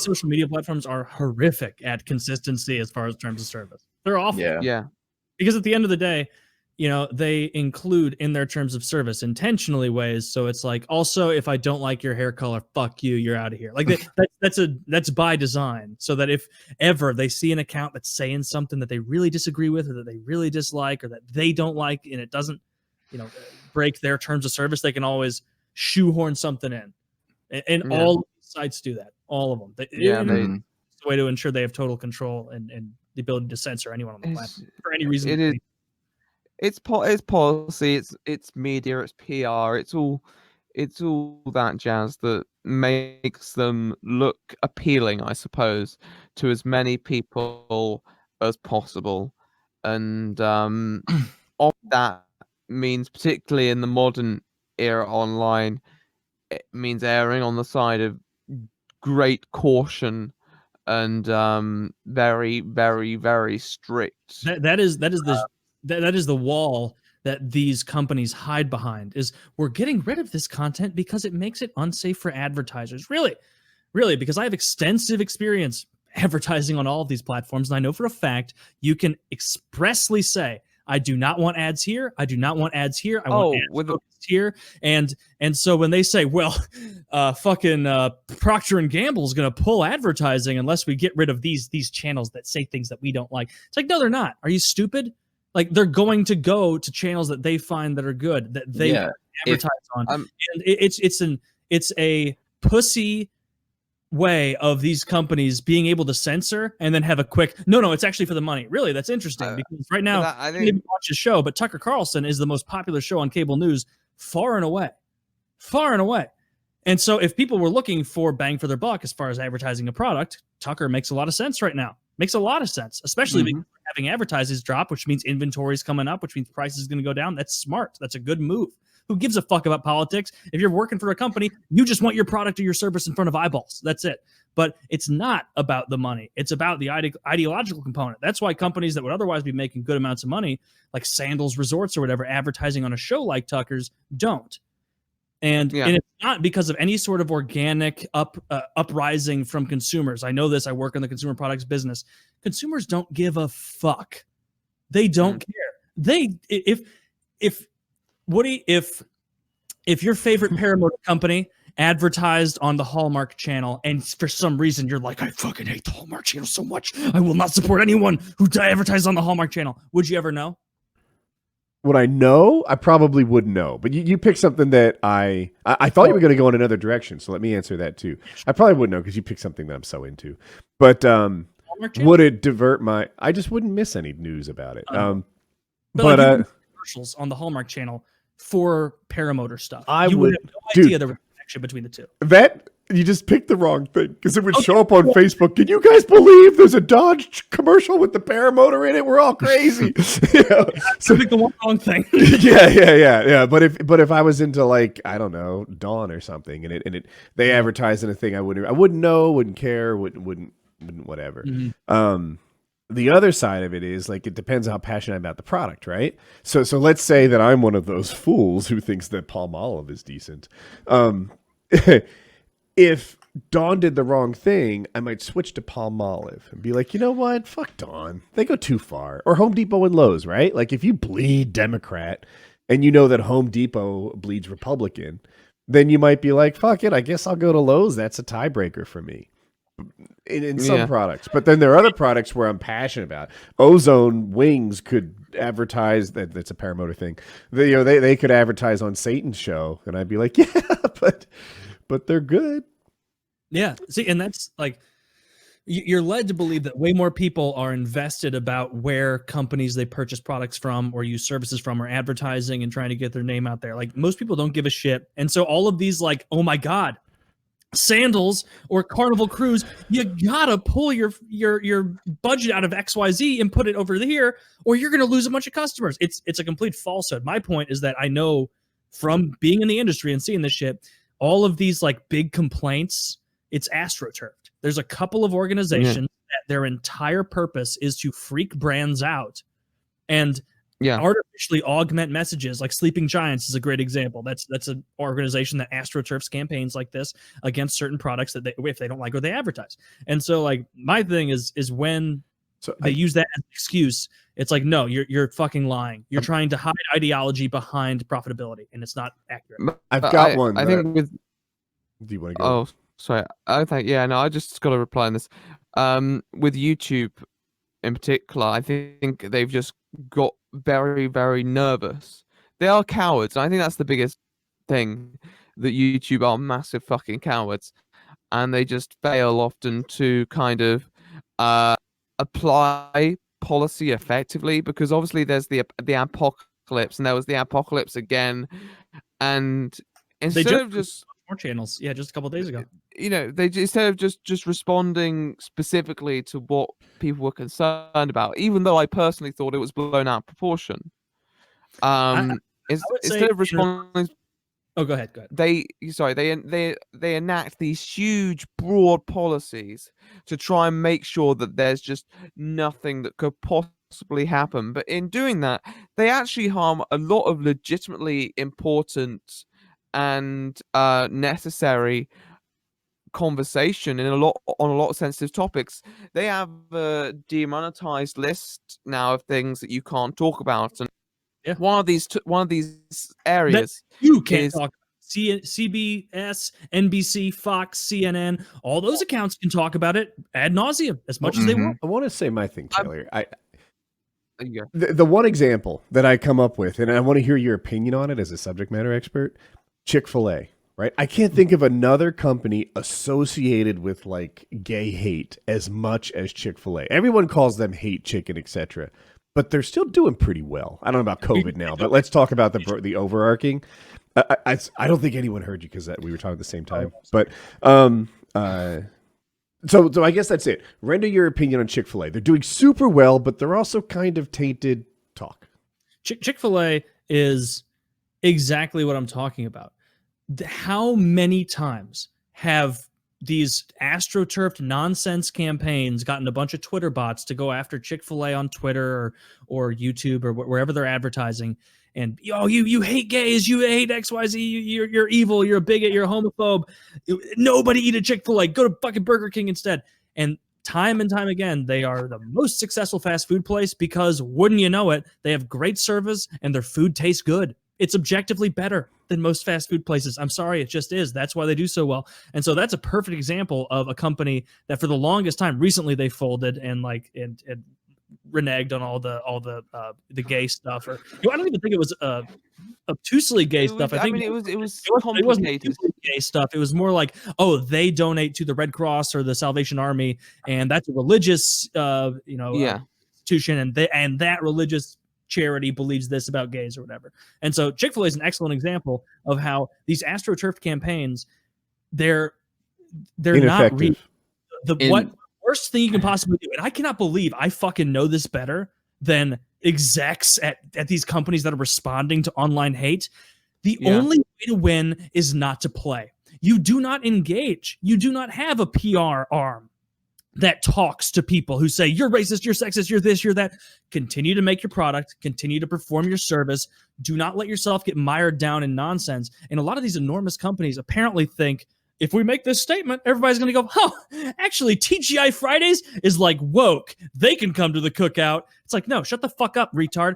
these social media platforms are horrific at consistency as far as terms of service. They're awful. Yeah. Because at the end of the day, you know, they include in their terms of service intentionally ways. So it's like, also, if I don't like your hair color, fuck you, you're out of here. Like that's by design, so that if ever they see an account that's saying something that they really disagree with, or that they really dislike, or that they don't like, and it doesn't, you know, break their terms of service, they can always shoehorn something in. And all sites do that. All of them. It's a way to ensure they have total control and the ability to censor anyone on the platform for any reason. It's policy, it's media, it's PR, it's all that jazz that makes them look appealing, I suppose, to as many people as possible. And of that means, particularly in the modern era online, it means erring on the side of great caution and very, very, very strict. That is the wall that these companies hide behind. Is we're getting rid of this content because it makes it unsafe for advertisers. Really, because I have extensive experience advertising on all of these platforms, and I know for a fact you can expressly say, I do not want ads here. I do not want ads here. I want ads here. And so when they say, well, fucking Procter & Gamble is going to pull advertising unless we get rid of these channels that say things that we don't like. It's like, no, they're not. Are you stupid? Like, they're going to go to channels that they find that are good, that they advertise on. And it's a pussy way of these companies being able to censor and then have a quick no, it's actually for the money. Really, that's interesting, because right now I didn't even watch a show, but Tucker Carlson is the most popular show on cable news far and away. And so if people were looking for bang for their buck as far as advertising a product, Tucker makes a lot of sense right now. Makes a lot of sense, especially because having advertisers drop, which means inventory is coming up, which means price is going to go down. That's smart. That's a good move. Who gives a fuck about politics? If you're working for a company, you just want your product or your service in front of eyeballs. That's it. But it's not about the money. It's about the ideological component. That's why companies that would otherwise be making good amounts of money, like Sandals Resorts or whatever, advertising on a show like Tucker's, don't. And it's not because of any sort of organic uprising from consumers. I know this. I work in the consumer products business. Consumers don't give a fuck. They don't care. If your favorite paramotor company advertised on the Hallmark Channel, and for some reason you're like, I fucking hate the Hallmark Channel so much, I will not support anyone who advertises on the Hallmark Channel, would you ever know? Would I know? I probably would know. But you picked something that I thought you were going to go in another direction, so let me answer that too. I probably would know because you picked something that I'm so into. But would it divert my... I just wouldn't miss any news about it. But commercials on the Hallmark Channel for paramotor stuff. You would have no idea there was a connection between the two. That... You just picked the wrong thing, because it would show up on Facebook. Can you guys believe there's a Dodge commercial with the paramotor in it? We're all crazy. So pick the wrong thing. Yeah. But if I was into, like, I don't know, Dawn or something, and they advertised in a thing, I wouldn't know, wouldn't care, wouldn't whatever. The other side of it is, like, it depends on how passionate I'm about the product, right? So let's say that I'm one of those fools who thinks that Palmolive is decent. If Dawn did the wrong thing, I might switch to Palmolive and be like, you know what? Fuck Dawn. They go too far. Or Home Depot and Lowe's, right? Like, if you bleed Democrat and you know that Home Depot bleeds Republican, then you might be like, fuck it, I guess I'll go to Lowe's. That's a tiebreaker for me. In some products. But then there are other products where I'm passionate about. Ozone Wings could advertise, that's a paramotor thing. They could advertise on Satan's show, and I'd be like, yeah, but they're good. Yeah. See, and that's like, you're led to believe that way more people are invested about where companies they purchase products from or use services from are advertising and trying to get their name out there. Like, most people don't give a shit. And so all of these, like, oh my God, Sandals or Carnival Cruise, you gotta pull your budget out of XYZ and put it over here, or you're gonna lose a bunch of customers. It's a complete falsehood. My point is that I know from being in the industry and seeing this shit, all of these, like, big complaints, it's astroturfed. There's a couple of organizations that their entire purpose is to freak brands out and artificially augment messages. Like Sleeping Giants is a great example. That's an organization that astroturfs campaigns like this against certain products that if they don't like or they advertise. And so like my thing is when they use that as an excuse, it's like, no, you're fucking lying. You're trying to hide ideology behind profitability, and it's not accurate. I've got one. I think with. Do you want to go? Oh, sorry. I think no. I just got to reply on this. With YouTube in particular, I think they've just got very, very nervous. They are cowards, and I think that's the biggest thing, that YouTube are massive fucking cowards, and they just fail often to kind of apply policy effectively, because obviously there's the apocalypse, and there was the apocalypse again, and instead of just more channels, just a couple of days ago, they instead of just responding specifically to what people were concerned about, even though I personally thought it was blown out of proportion, instead of responding. Oh, go ahead. They enact these huge, broad policies to try and make sure that there's just nothing that could possibly happen. But in doing that, they actually harm a lot of legitimately important and necessary conversation on a lot of sensitive topics. They have a demonetized list now of things that you can't talk about, and one of these areas that you can't talk about. CBS, NBC, Fox, CNN, all those accounts can talk about it ad nauseum as much as they want. I want to say my thing, Taylor. The one example that I come up with, and I want to hear your opinion on it as a subject matter expert, Chick-fil-A, right? I can't think of another company associated with like gay hate as much as Chick-fil-A. Everyone calls them hate chicken, etc., but they're still doing pretty well. I don't know about COVID now, but let's talk about the overarching. I don't think anyone heard you because we were talking at the same time. But so I guess that's it. Render your opinion on Chick-fil-A. They're doing super well, but they're also kind of tainted talk. Chick-fil-A is exactly what I'm talking about. How many times have these astroturfed nonsense campaigns gotten a bunch of Twitter bots to go after Chick-fil-A on Twitter or YouTube or wherever they're advertising? And you hate gays, you hate XYZ, you're evil, you're a bigot, you're a homophobe. Nobody eat a Chick-fil-A. Go to fucking Burger King instead. And time again, they are the most successful fast food place because, wouldn't you know it, they have great service and their food tastes good. It's objectively better than most fast food places. I'm sorry, it just is. That's why they do so well. And so that's a perfect example of a company that for the longest time, recently they folded and reneged on all the gay stuff. Or I don't even think it was obtusely gay stuff. I think it was it wasn't gay stuff. It was more like, they donate to the Red Cross or the Salvation Army, and that's a religious institution, and that religious charity believes this about gays or whatever. And so Chick-fil-A is an excellent example of how these astroturf campaigns, they're not real. What worst thing you can possibly do, and I cannot believe I fucking know this better than execs at these companies that are responding to online hate. The only way to win is not to play. You do not engage. You do not have a PR arm that talks to people who say, you're racist, you're sexist, you're this, you're that. Continue to make your product, continue to perform your service. Do not let yourself get mired down in nonsense. And a lot of these enormous companies apparently think, if we make this statement, everybody's going to go, actually, TGI Fridays is like woke. They can come to the cookout. It's like, no, shut the fuck up, retard.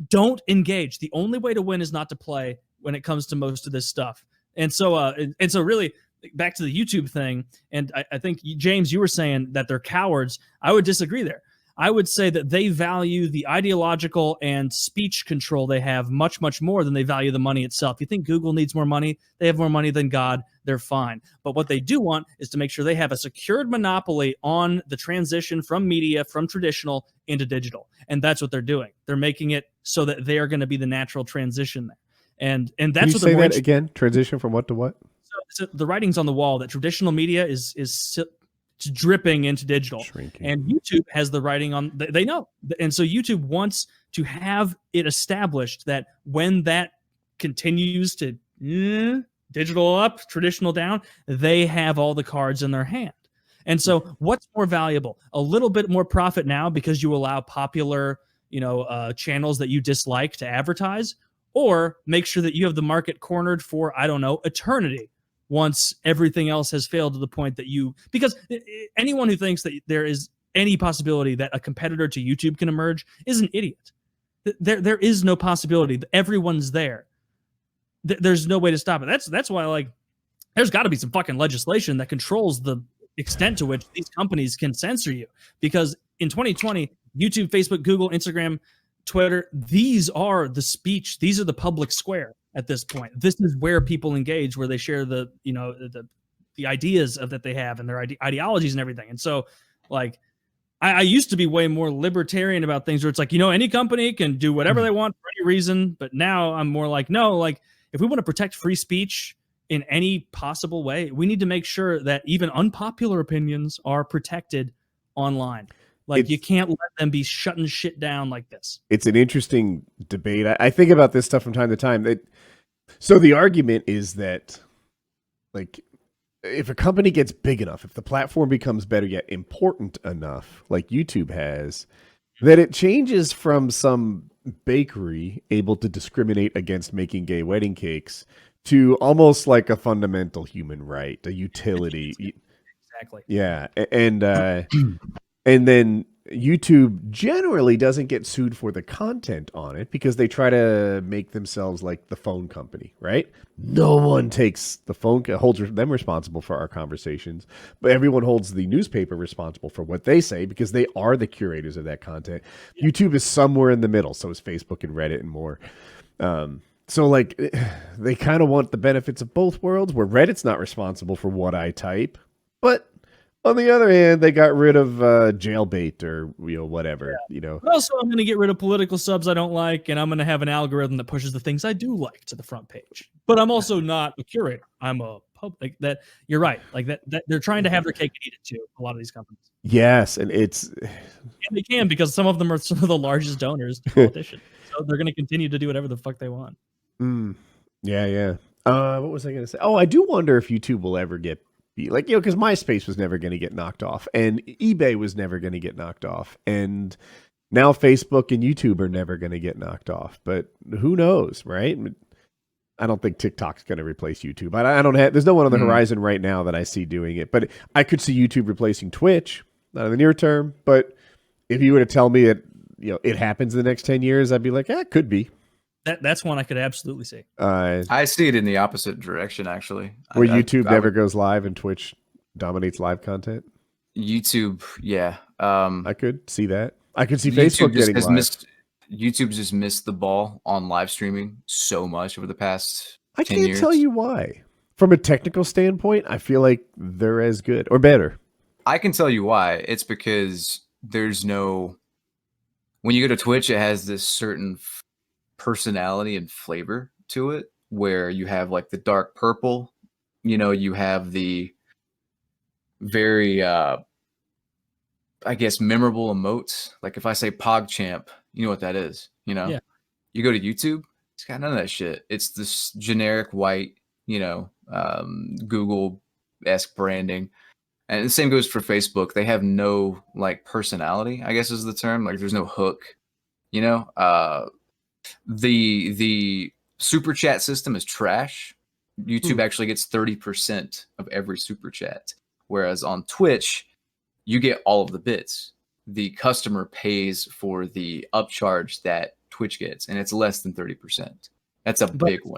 Don't engage. The only way to win is not to play when it comes to most of this stuff. And so really, back to the YouTube thing, and I think, James, you were saying that they're cowards. I would disagree there. I would say that they value the ideological and speech control they have much, much more than they value the money itself. You think Google needs more money? They have more money than God. They're fine. But what they do want is to make sure they have a secured monopoly on the transition from media, from traditional into digital. And that's what they're doing. They're making it so that they are going to be the natural transition there. And that's Can you what say that again? Transition from what to what? So the writing's on the wall that traditional media is dripping into digital. Shrinking. And YouTube has the writing on, they know. And so YouTube wants to have it established that when that continues to digital up, traditional down, they have all the cards in their hand. And so what's more valuable? A little bit more profit now because you allow popular, channels that you dislike to advertise, or make sure that you have the market cornered for, I don't know, eternity, once everything else has failed to the point that because anyone who thinks that there is any possibility that a competitor to YouTube can emerge is an idiot. There is no possibility. Everyone's there. There's no way to stop it. That's why, like, there's got to be some fucking legislation that controls the extent to which these companies can censor you. Because in 2020, YouTube, Facebook, Google, Instagram, Twitter, these are the speech. These are the public square at this point. This is where people engage, where they share the ideas that they have and their ideologies and everything. And so, like, I used to be way more libertarian about things where it's like, any company can do whatever they want for any reason. But now I'm more like, no, like, if we want to protect free speech in any possible way, we need to make sure that even unpopular opinions are protected online. Like, you can't let them be shutting shit down like this. It's an interesting debate. I think about this stuff from time to time. So the argument is that, like, if a company gets big enough, if the platform becomes better yet important enough, like YouTube has, that it changes from some bakery able to discriminate against making gay wedding cakes to almost like a fundamental human right, a utility. Exactly. Yeah. And then YouTube generally doesn't get sued for the content on it because they try to make themselves like the phone company, right? No one takes the phone, holds them responsible for our conversations, but everyone holds the newspaper responsible for what they say because they are the curators of that content. Yeah. YouTube is somewhere in the middle. So is Facebook and Reddit and more. So, like, they kind of want the benefits of both worlds, where Reddit's not responsible for what I type, but on the other hand, they got rid of jailbait or whatever. Yeah. But also, I'm going to get rid of political subs I don't like, and I'm going to have an algorithm that pushes the things I do like to the front page. But I'm also not a curator. I'm a public. That you're right. Like that they're trying to have their cake and eat it too. A lot of these companies. Yes, and they can, because some of them are some of the largest donors to politicians. So they're going to continue to do whatever the fuck they want. Yeah. What was I going to say? Oh, I do wonder if YouTube will ever get because MySpace was never going to get knocked off, and eBay was never going to get knocked off, and now Facebook and YouTube are never going to get knocked off. But who knows, right? I don't think TikTok's going to replace YouTube. I don't have. There's no one on the horizon right now that I see doing it. But I could see YouTube replacing Twitch, not in the near term. But if you were to tell me it happens in the next 10 years, I'd be like, it could be. That's one I could absolutely see. I see it in the opposite direction, actually. Where YouTube never goes live and Twitch dominates live content? YouTube, yeah. I could see that. I could see Facebook getting live. YouTube's just missed the ball on live streaming so much over the past 10 years. I can't tell you why. From a technical standpoint, I feel like they're as good or better. I can tell you why. It's because there's no... When you go to Twitch, it has this certain personality and flavor to it, where you have like the dark purple, you have the very I guess memorable emotes. Like if I say PogChamp, you know what that is, Yeah. You go to YouTube, it's got none of that shit. It's this generic white, Google-esque branding. And the same goes for Facebook. They have no like personality, I guess is the term. Like there's no hook, The super chat system is trash. YouTube actually gets 30% of every super chat, whereas on Twitch you get all of the bits. The customer pays for the upcharge that Twitch gets, and it's less than 30%. That's a big one.